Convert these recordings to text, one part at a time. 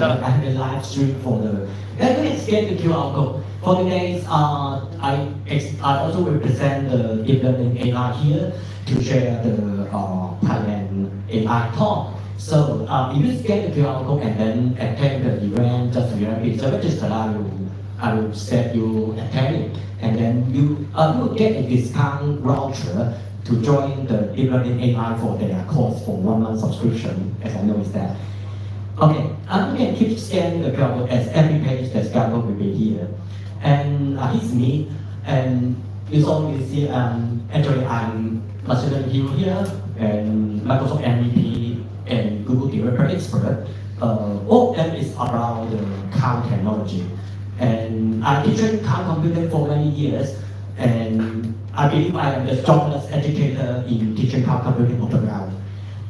I have a live stream for the. Let me scan the QR code. For today's, I also represent the DeepLearning.AI here to share the Thailand AI talk. So if you scan the QR code and then attend the event, just repeat the register, I will set you attending, and then you will get a discount voucher to join the DeepLearning.AI for their course for 1 month subscription, as I know is that. Okay, you can keep scanning the QR code as every page the QR code will be here. And it's me, and you see, actually I'm machine learning hero here, and Microsoft MVP and Google developer expert. All of them is around the cloud technology. And I've been teaching cloud computing for many years, and I believe I am the strongest educator in teaching cloud computing on the ground.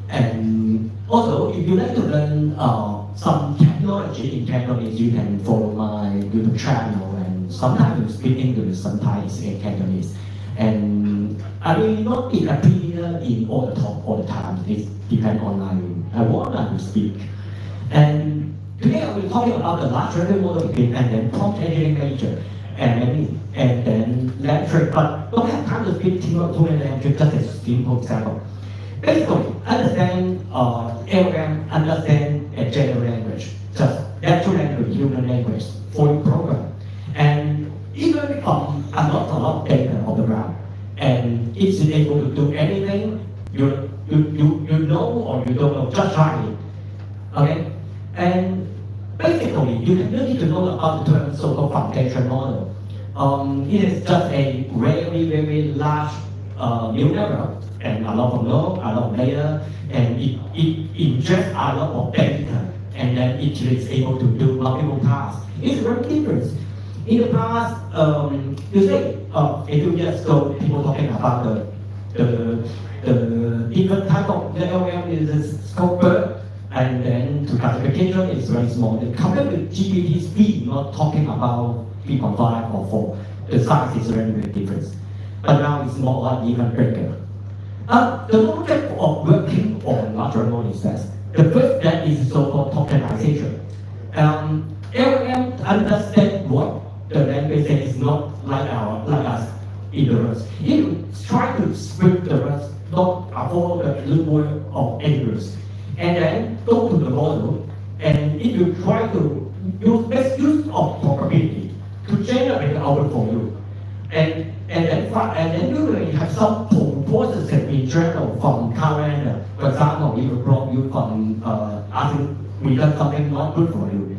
And also, if you like to learn some technology in Cantonese, you can follow my YouTube channel, and sometimes you speak English, sometimes in Cantonese. And I will not be appear in all the talk all the time. It depends on I want to speak. And today I will be talking about the large language model and then prompt engineering major, and then LangChain, but don't have time to speak too many languages, just a simple example. Basically, understand LLM, understand a general language, just natural language, human language for your program. And even from a lot of data on the ground, and it's able to do anything you know or you don't know, just try it. Okay? And basically, you need to know about the term so-called foundation model. It is just a very, very large neural network, and a lot of nodes, a lot of layers, and it ingests a lot of data, and then it is able to do multiple tasks. It's very different. In the past, you say, a few years ago, people talking about the different type of LLM is scoper, and then to classification is very small. Compared with GPT speed, not talking about 3.5 or 4, the size is very, very different. But now it's more like even bigger. The logic of working on large language models is that the first step is so-called tokenization. LLM understand what the language is not like us in the rest. It try to split the rest, not follow the rule of English, and then go to the model, and it will try to best use of probability to generate the output for you. And then you will have some processes in general from current. For example, it will block you from asking we done something not good for you.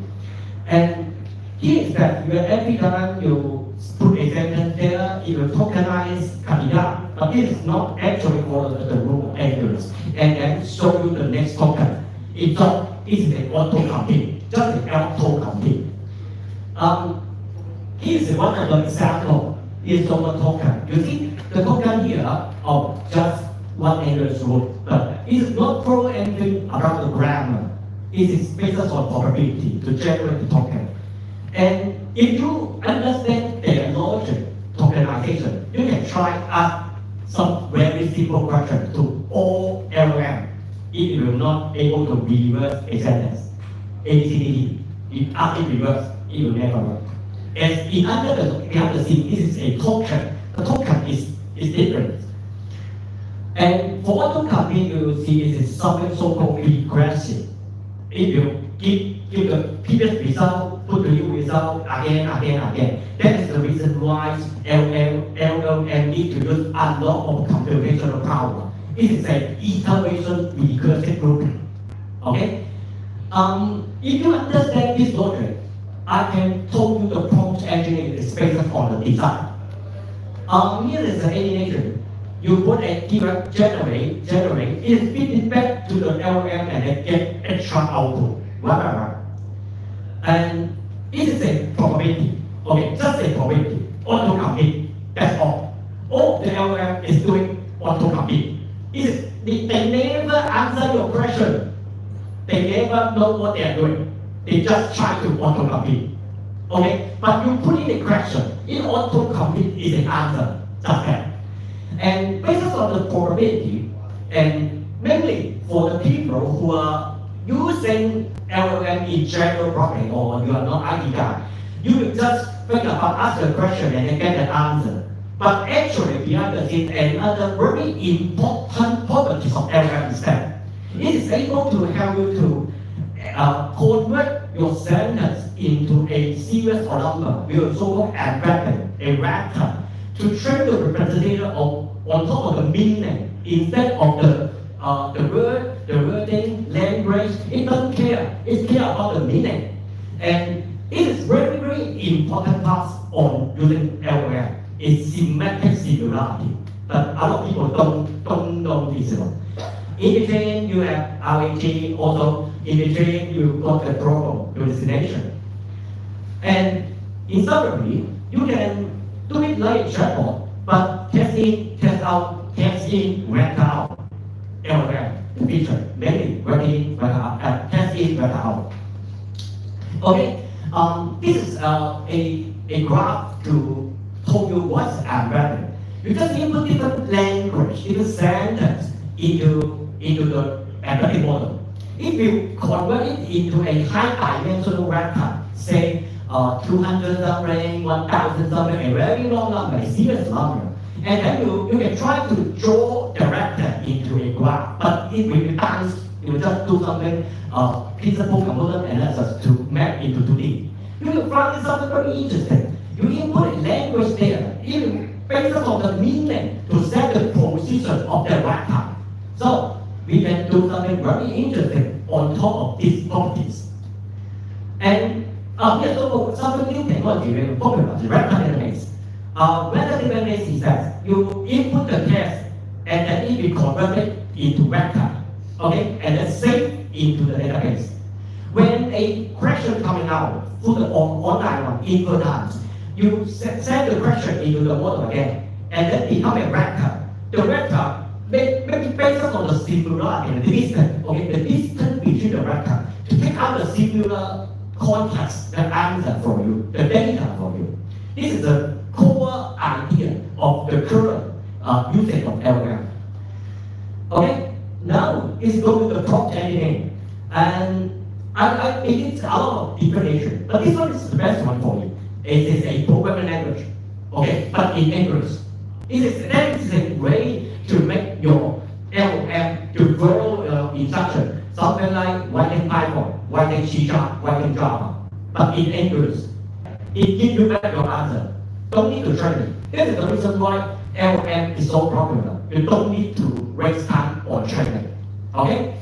And here is that every time you put a sentence there, it will tokenize Kandidat, but it is not actually follow the rule of English, and then show you the next token. It's an auto-complete, just an auto-complete. Here's one of the examples. Is over token. You see the token here of just one English word, but it is not follow anything about the grammar. It is based on probability to generate the token. And if you understand their logic tokenization, you can try ask some very simple question to all LLM. It will not able to reverse a sentence. ABCD. If ask it reverse, it will never work. And in behind the scene, this is a token. The token is different. And for auto-complete, you will see it is something so-called regressive. It will give the previous result, put the new result again. That is the reason why LLM need to use a lot of computational power. It is an iteration recursive grouping. Okay? If you understand this logic, I can tell you the prompt engineering is based on the design. Here is the animation. You put a keyword generate, it feeds it back to the LLM and then get extra output. And it is a probability. Okay, just a probability. Auto-complete. That's all. All the LLM is doing auto-complete. They never answer your question. They never know what they are doing. They just try to auto-complete. Okay? But you put in a question, in auto-complete is an answer. Just that. And based on the probability, and mainly for the people who are using LLM in general properly, or you are not IT guy, you will just think about ask the question and then get the answer. But actually, behind the scenes, another very important property of LLM is that it is able to help you to convert your sentence into a series or number. We will so-called embedded, a vector, to train the representation on top of the meaning instead of the word, the wording, language. It doesn't care. It cares about the meaning. And it is very, very important part on using LLM. It's semantic similarity. But a lot of people don't know this one. In between, you have RAG, also in between, you got the global hallucination. And in summary, you can do it like a chatbot, but test in, test out, test in, work out. LLM feature, mainly work in, work out, test in, work out. Okay, this is a graph to tell you what's embedded. You just input different language, different sentence into the embedded model. If you convert it into a high-dimensional vector, say 200 something, 1,000 something, a very long number, a serious number, and then you can try to draw the vector into a graph, but it will be balanced. You will just do something principal component analysis to map into 2D. You will find something very interesting. You input a language there, even based on the meaning to set the position of the vector. So we can do something very interesting on top of these properties. And here's something new technology very popular, the vector database. Vector database is that you input the text and then it will convert it into vector, okay, and then save into the database. When a question coming out through the online one, input times, you send the question into the model again, and then become a vector. The vector maybe based on the similarity and the distance, okay, the distance between the vector to take out the similar context, the answer for you, the data for you. This is the core idea of the current usage of LLM. Okay, now it's going to the prompt engineering, and I did a lot of definition, but this one is the best one for you. It is a programming language, okay, but in English. That is a way to make your LLM to grow instruction, something like writing Python, writing C#, writing Java, but in English. It gives you back your answer. Don't need to train it. This is the reason why LLM is so popular. You don't need to waste time on training. Okay?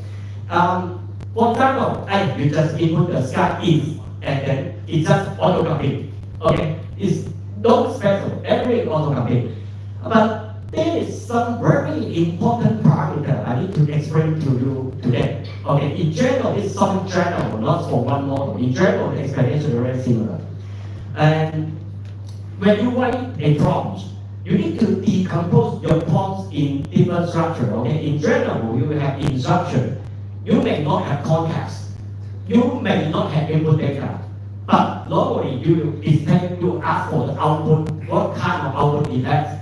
For example, you just input the sky is, and then it just autocomplete. Okay? It's not special. Every autocomplete. But there is some very important parameter I need to explain to you today. Okay, in general, it's something general, not for one model. In general, the explanation is very similar. And when you write a prompt, you need to decompose your prompts in different structure. Okay, in general, you will have instruction. You may not have context. You may not have input data. But normally, you expect to ask for the output. What kind of output is that?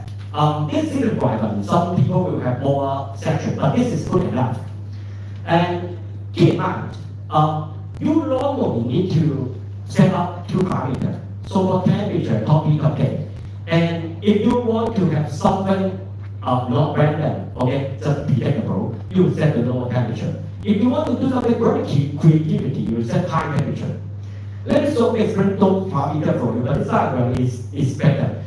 This is requirement. Some people will have more section, but this is good enough. And keep in mind, you normally need to set up two parameters, so-called temperature, topic, okay. And if you want to have something not random, okay, just predictable, you set the lower temperature. If you want to do something very creativity, you set high temperature. Let me so explain those parameters for you, but this diagram is better.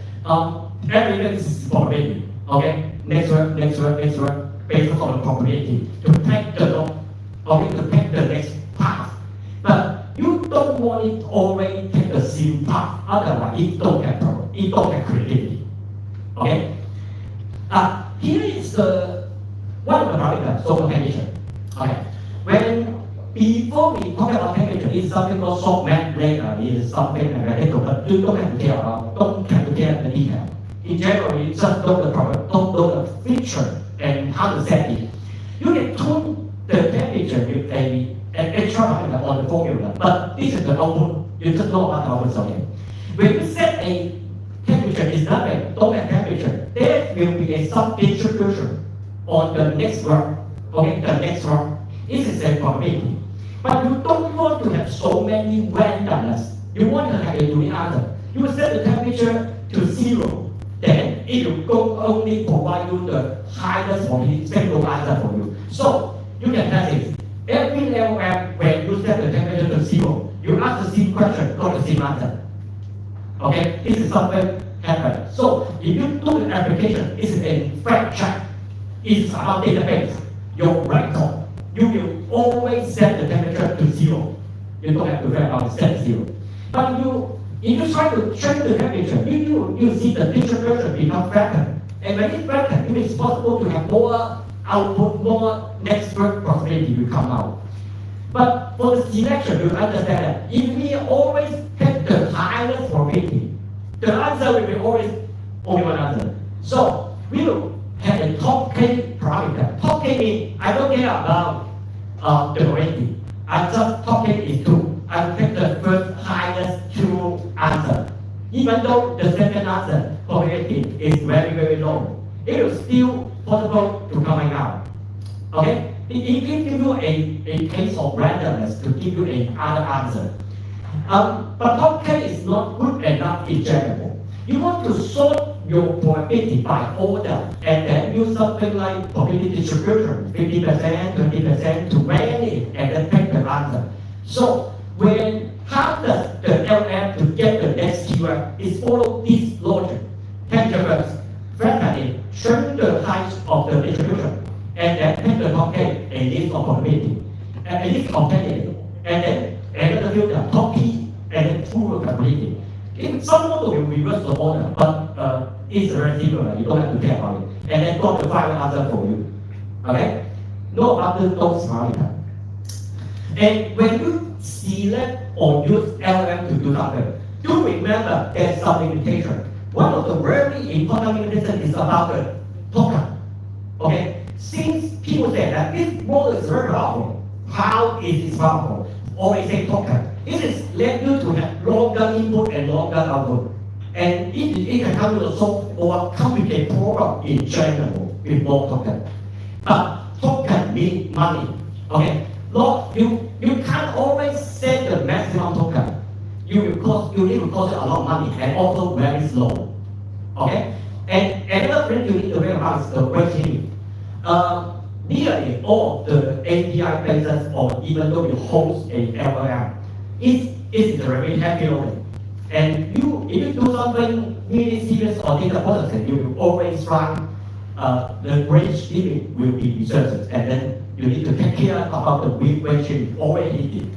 Everything is probability, okay? Next one, based on the probability to take the log, okay, to take the next path. But you don't want it always take the same path, otherwise it don't have creativity. Okay? Here is the one of the parameters, so temperature. Okay. Before we talk about temperature, it's something called softmax later, is something analytical, but you don't have to care about, don't have to care the detail. In general, you just know the problem, don't know the feature and how to set it. You can tune the temperature with an extra parameter on the formula, but this is the output. You just know about the output, okay? When you set a temperature, is nothing, don't have temperature. There will be a some distribution on the next row, okay? The next row. This is a probability. But you don't want to have so many randomness. You want to have a unique answer. You set the temperature to 0. Then it will go only provide you the highest probability single answer for you. So you can test it. Every LLM, when you set the temperature to 0, you ask the same question, got the same answer. Okay, this is something happen. So if you do the application, it's a fact check. It's about database, your record. You will always set the temperature to 0. You don't have to worry about set 0. But if you try to change the temperature, you see the distribution become flatter. And when it's flatter, it is possible to have more output, more network possibility will come out. But for the selection, you understand that if we always take the highest probability, the answer will be always only one answer. So we will have a top K parameter. Top K means I don't care about the probability. I just top K is 2. I take the first highest 2 answer. Even though the second answer probability is very, very low, it is still possible to coming out. Okay? It gives you a case of randomness to give you another answer. But top K is not good enough in general. You want to sort your probability by order and then use something like probability distribution, 50%, 20% to rank it and then pick the answer. So how does the LLM to get the next keyword is follow this logic. Temperature first, flatten it, shrink the height of the distribution, and then take the top K, a list of probability, and a list of candidates, and then another filter, top P, and then true probability. Some model will reverse the order, but it's very similar, you don't have to care about it. And then got the final answer for you. Okay? No other those parameters. And when you select or use LLM to do something, do remember there's some limitation. One of the very important limitations is about the token. Okay? Since people say that this model is very powerful, how is it powerful? Always say token. This is let you to have longer input and longer output. And it can help you to solve or complicate problem in general with more token. But token means money. Okay? You can't always set the maximum token. You need to cost a lot of money and also very slow. Okay? And another thing you need to remember is the weight limit. Nearly all the API bases or even though you host a LLM, it is a very heavy loading. And if you do something really serious or data processing, you will always run the range limit will be researched, and then you need to take care about the range limit always needed.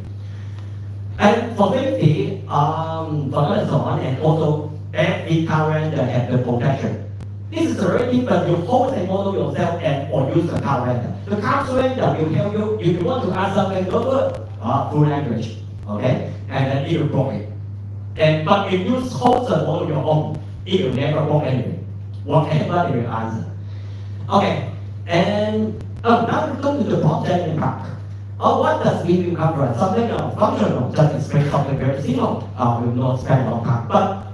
And for safety, for Amazon and also every current have the protection. This is very different. You host a model yourself and or use the car render. The car render will tell you if you want to ask something, go to full language, okay, and then it will block it. But if you host a model your own, it will never block anything. Whatever it will answer. Okay, and now we come to the prompt impact. What does mean cover? Something functional, just explain something very simple. We will not spend a long time. But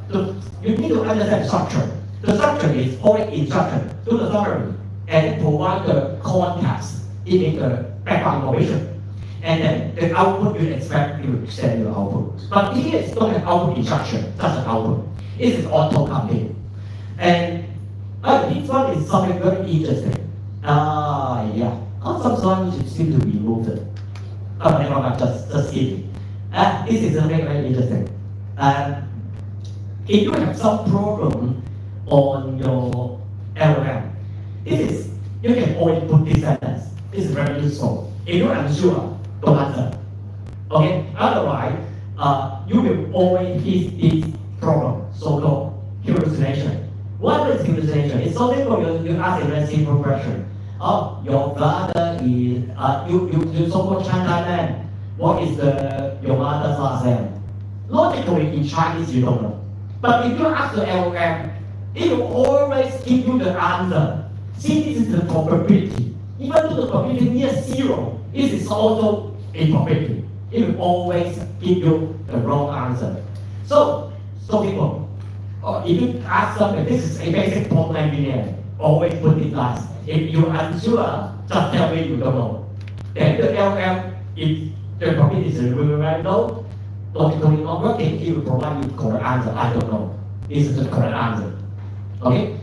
you need to understand structure. The structure is already instruction to the summary and provide the context, it means the background information. And then the output you expect it will send you output. But here it's not an output instruction, just an output. It is auto-complete. And this one is something very interesting. Yeah. Sometimes you seem to remove it. Never mind, just skip it. This is something very interesting. If you have some problem on your LLM, you can always put this sentence. This is very useful. If you're unsure, don't answer. Okay? Otherwise, you will always hit this problem, so-called hallucination. What is hallucination? It's so simple. You ask a very simple question. Your father is you so-called Thailand. What is your mother's last name? Logically, in Chinese, you don't know. But if you ask the LLM, it will always give you the answer. See, this is the probability. Even though the probability near 0, it is also a probability. It will always give you the wrong answer. So people, if you ask something, this is a basic prompt engineering. Always put it last. If you're unsure, just tell me you don't know. Then the LLM is the probability is very, very low. Logically not working, it will provide you correct answer. I don't know. This is the correct answer. Okay?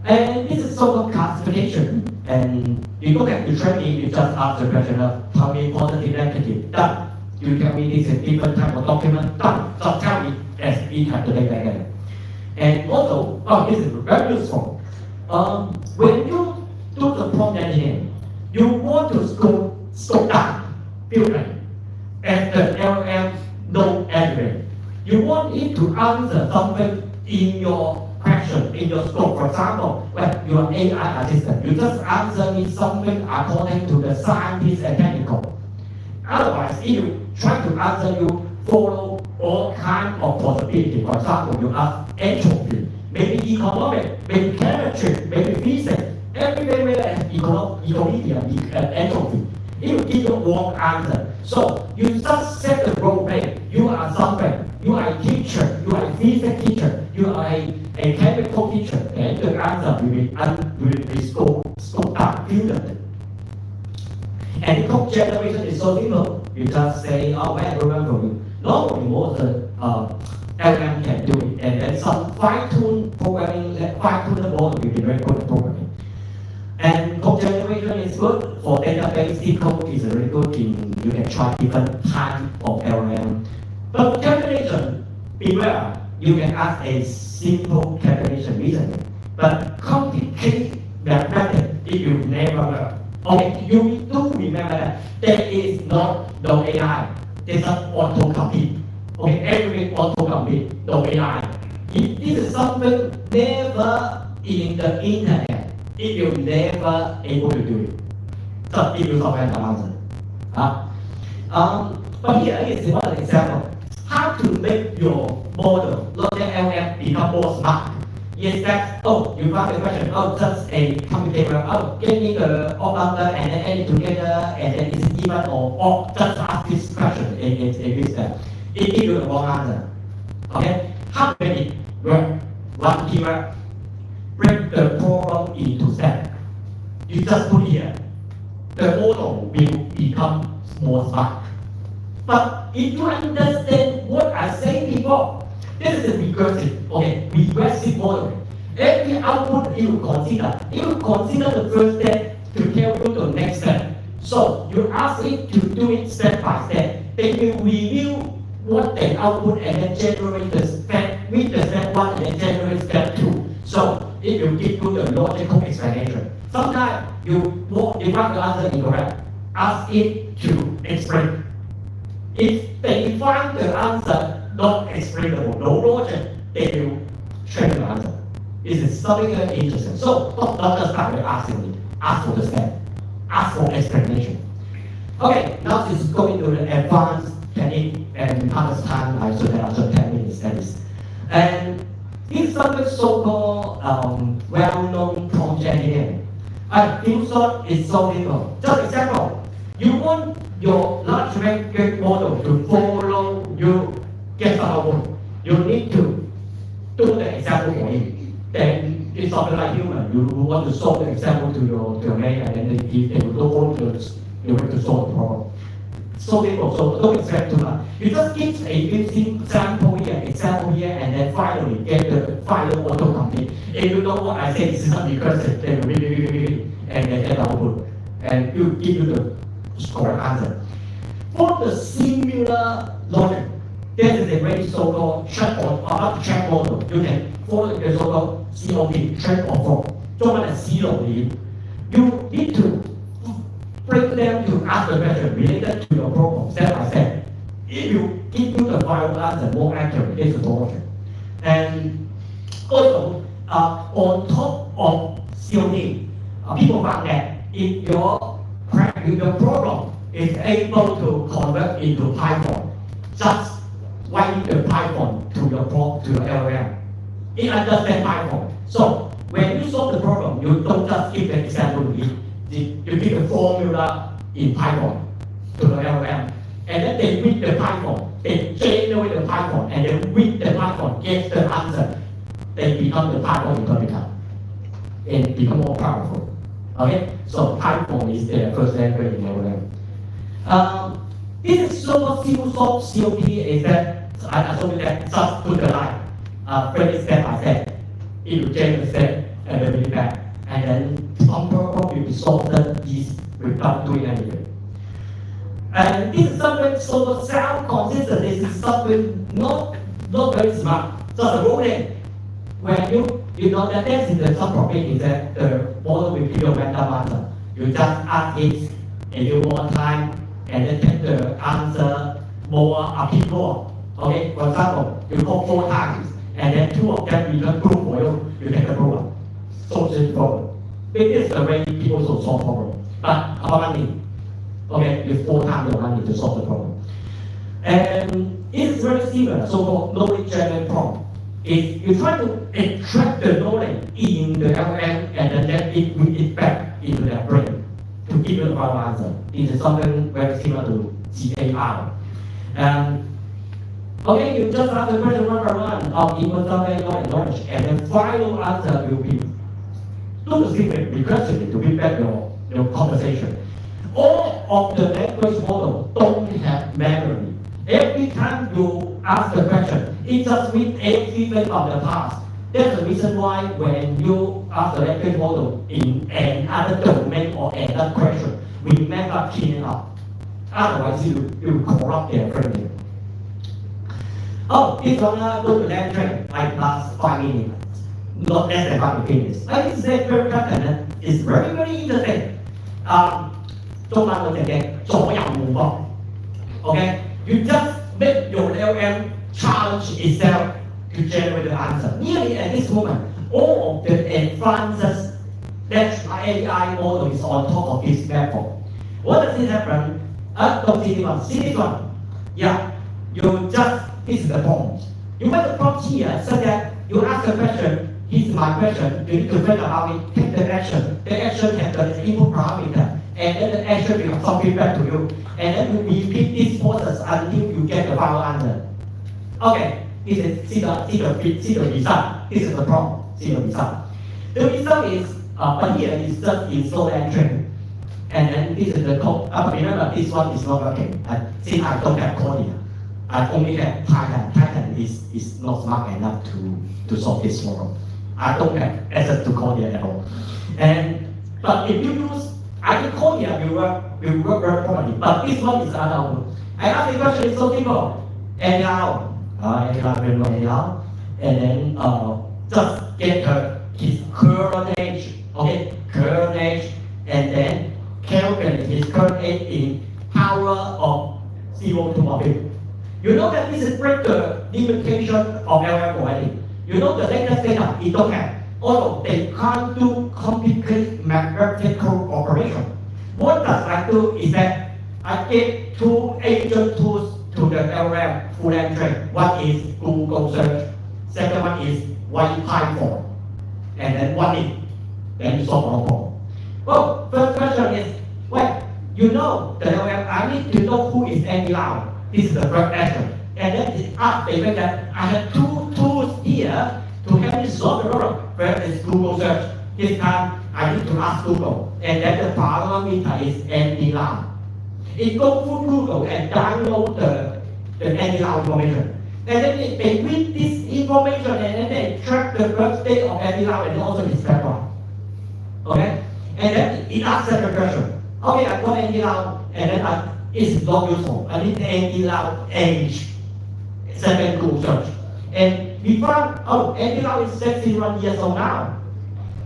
And this is so-called classification. And you look at the training, you just ask the question of tell me positive, negative, done. You tell me this is different type of document, done. Just tell me as we have the data again. And also, this is very useful. When you do the prompt engineering, you want to scope down filtering as the LLM know everything. You want it to answer something in your question, in your scope. For example, when you are AI assistant, you just answer me something according to the scientist and technical. Otherwise, if you try to answer, you follow all kinds of possibilities. For example, you ask entropy, maybe economic, maybe chemistry, maybe physics, everything with equilibrium, entropy. It will give you wrong answer. So you just set the role play. You are something. You are a teacher. You are a physics teacher. You are a chemical teacher. And the answer will be scoped down, filtered. And the code generation is so simple. You just say, oh, I remember you. Normally, most LLM can do it. And then some fine-tune programming, fine-tune the model will be very good at programming. And code generation is good for database. SQL is very good in you can try different types of LLM. But calculation, beware, you can ask a simple calculation reasoning. But complicated mathematics, it will never work. Okay, you do remember that there is not no AI. There's an autocomplete. Okay, everything autocomplete, no AI. If this is something never in the internet, it will never able to do it. So it will find the answer. But here is one example. How to make your model, logic LLM, become more smart. Is that, you found the question, just a computer, give me the odd number and then add it together and then is it even or odd? Just ask this question in this step. It gives you the wrong answer. Okay? How to make it work? One keyword. Break the problem into steps. You just put here. The model will become more smart. But if you understand what I said before, this is regressive modeling. Every output you consider the first step to tell you the next step. So you ask it to do it step by step. Then you review what they output and then generate the step with the step 1 and then generate step 2. So it will give you the logical explanation. Sometimes you want the answer incorrect, ask it to explain. If they find the answer not explainable, no logic, they will change the answer. This is something very interesting. So don't just start with asking it. Ask for the step. Ask for explanation. Okay, now this is going to the advanced technique, and how much time I should have after 10 minutes at least. And this is something so-called well-known prompt engineering. In short, it's so simple. Just example, you want your large language model to follow you get the output. You need to do the example for it. Then it's something like human. You want to solve the example to your main, and then if they will go to you have to solve the problem. So simple. So don't expect too much. You just give a example here, and then finally get the final autocomplete. If you know what I say, this is not recursive, then and then get the output, and you give you the correct answer. For the similar logic, this is a very so-called track model. You can follow the so-called COP, track or form. 中文係思路點 You need to break them to ask the question related to your problem step by step. It will give you the final answer more accurate. This is the logic. And also, on top of COP, people found that if your problem is able to convert into Python, just write the Python to your LLM. It understands Python. So when you solve the problem, you don't just give the example to it. You give the formula in Python to the LLM. And then they read the Python, they generate the Python, and then read the Python, get the answer. They become the Python interpreter and become more powerful. Okay? So Python is the first language in LLM. This is super simple COP is that I told you that just put the line, very step by step, into general step, and then bring it back. And then some problem will be solved is without doing anything. And this is something so self-consistent, this is something not very smart, just a rolling. When you know that there is some problem is that the model will give you a random answer. You just ask it a few more time and then take the answer more people. Okay, for example, you call 4 times and then 2 of them return true for you, you take the true one. So simple problem. This is the way people should solve problem. But about money, okay, you 4 times your money to solve the problem. And it is very similar, so-called knowledge generative problem. If you try to extract the knowledge in the LLM and then let it read it back into their brain to give you the final answer. It is something very similar to GAR. Okay, you just ask the question one by one of equal knowledge, and the final answer will be to the secret requested to bring back your conversation. All of the language models don't have memory. Every time you ask the question, it just reads everything of the past. That's the reason why when you ask the language model in another domain or another question, we never clean it up. Otherwise, you corrupt their thinking. Oh, this one go to LangChain, like last 5 minutes, not less than 5 minutes. I think it's very pattern. It's very, very interesting. 中文我哋嘅左右互搏 ，OK。You just make your LLM challenge itself to generate the answer. Nearly at this moment, all of the advances that AI model is on top of this platform. What does it happen? Don't see this one. Yeah, you just, this is the prompt. You make the prompt here so that you ask the question, here's my question, you need to figure out how it take the action. The action has the input parameter. And then the action will have some feedback to you. And then you repeat this process until you get the final answer. Okay, this is see the result. This is the prompt. See the result. The result is, but here is just in slow LangChain. And then this is the code. Remember, this one is not working. Since I don't have code here, I only have Python. Python is not smart enough to solve this problem. I don't have access to code here at all. But if you use I think code here will work very properly, but this one is another. I ask the question, it's so simple. Anyhow, anyhow, and then just get his current age, okay, current age, and then calculate his current age in power of 0 to 1. You know that this is break the limitation of LLM already. You know the latest data it don't have. Although they can't do complicated mathematical operation. What does I do is that I give 2 agent tools to the LLM full LangChain. One is Google search, second one is Python, and then one is, then you solve the problem. Well, first question is, well, you know the LLM, I need to know who is Andy Lau. This is the first action. And then it's up, they say that I have 2 tools here to help me solve the problem. First is Google search. This time I need to ask Google, and then the parameter is Andy Lau. It goes through Google and download the Andy Lau information. And then they read this information and then they track the birthday of Andy Lau and also his background. Okay? And then it asks the question. Okay, I got Andy Lau, and then it's not useful. I need Andy Lau age. Second Google search. And we found, oh, Andy Lau is 61 years old now.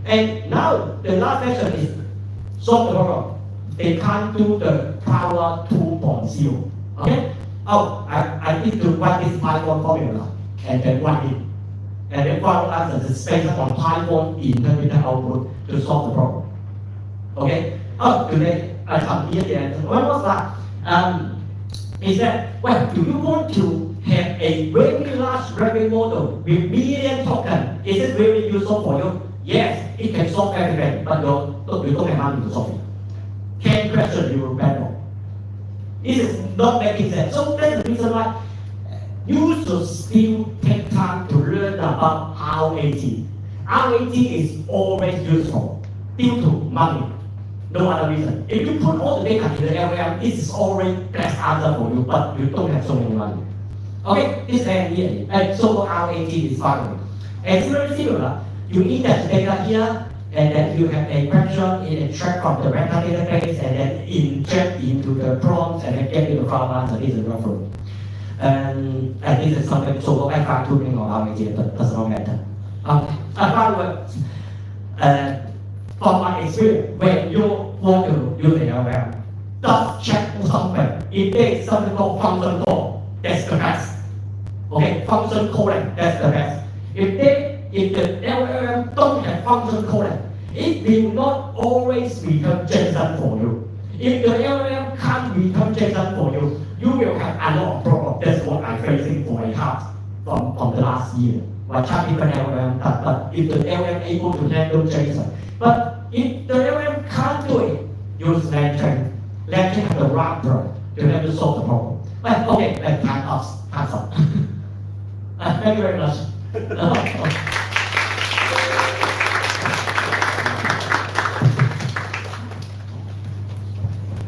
And now the last section is solve the problem. They can't do the power 2.0. Okay? Oh, I need to write this Python formula and then write it. And then final answer is based on Python interpreted output to solve the problem. Okay? Oh, today I come here and what was that? Is that, well, do you want to have a very large language model with million tokens? Is it really useful for you? Yes, it can solve everything, but you don't have money to solve it. 10 questions you will battle. This is not making sense. So that's the reason why you should still take time to learn about RAG. RAG is always useful due to money. No other reason. If you put all the data in the LLM, it is already best answer for you, but you don't have so many money. Okay, this is here. And so RAG is fine. And it's very similar. You index data here, and then you have a question in extract from the vector database, and then inject into the prompts, and then get to the final answer. This is the workflow. And this is something so-called fine tuning of RAG, but does not matter. By the way, from my experience, when you want to use an LLM, just check something. If there is something called function call, that's the best. Okay, function calling, that's the best. If the LLM don't have function calling, it will not always return JSON for you. If the LLM can't return JSON for you, you will have a lot of problems. That's what I'm facing for a task from the last year. I try different LLM, but if the LLM able to handle JSON, but if the LLM can't do it, use LangChain. LangChain has the wrapper to help you solve the problem. Well, okay, let's time up. Thank you very much.